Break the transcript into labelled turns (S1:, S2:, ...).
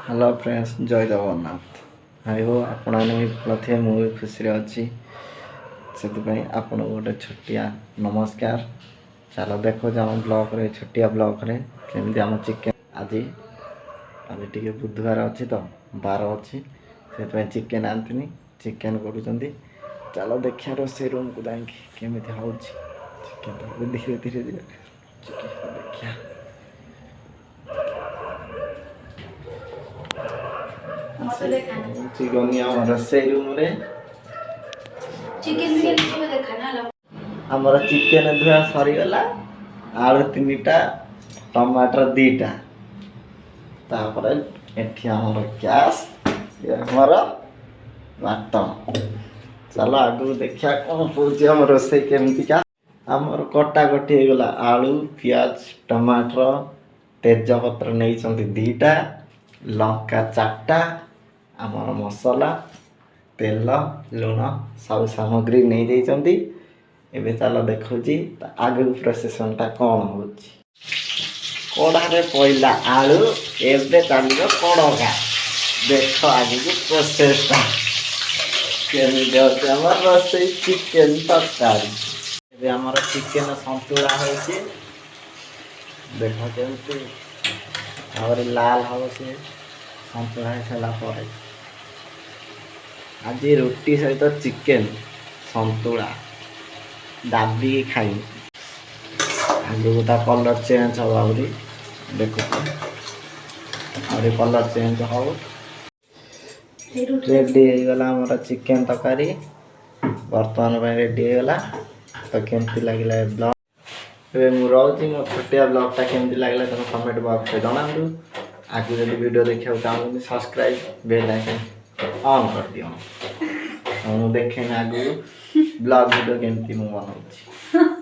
S1: Hello friends जय जगन्नाथ आई हो आपण थे मुझे खुशी अच्छी से आपण गोटे छोटिया नमस्कार चलो देखो आम ब्लॉक रे छोटिया ब्लॉक रे केमती आम चिकेन आज आज टे बुधवार अच्छी तो बार अच्छी से चिकेन आनी चिकेन करुँच चलो देखिए रोसे रूम को जाकि केमी हो चिकेन धीरे धीरे धीरे चिकेन देखिया रोसई रूम रे आमर चिकेन धुआ सरीगला आलू 3टा टमाटर 2टा तापर एठी हमर गैस हमर भात चलो आगु देखिया कौन पूछे हम रोसई केमतिका आमर कटा कटी गला आलू प्याज टमाटर तेजपत्र नहीं 2टा लंका 4टा आमर मसला तेल लुण सब सामग्री नहीं जाइए एबे चलो देखुची आगे प्रोसेसनटा कौन हो कड़ारे पड़ा आलू एबे चलो कड़का देख आगे प्रोसेसटा केमिति होचे हमर रोसई चिकेन तरकारी एबे हमर चिकेन संतुला होची देखो केमिति और लाल हो से संतुला हो सारा पर आज रोटी सहित चिकेन संतुला दाबी खाई आगे गोटा कलर चेंज हो देखो और कलर चेंज हो रेडी होगा हमारा चिकेन तरकारी बर्तमान रेडी होगा तो केमती लगे ब्लॉग मुझे रोचे मो छोटिया ब्लॉगटा केमती लगे तुम कमेंट बॉक्स में जनातु आगे जब वीडियो देखा चाहूँ सब्सक्राइब बेल आइकन ऑन कर दियो मुझे देखे आगु ब्लॉग वीडियो केमती मुझे बनाऊँ।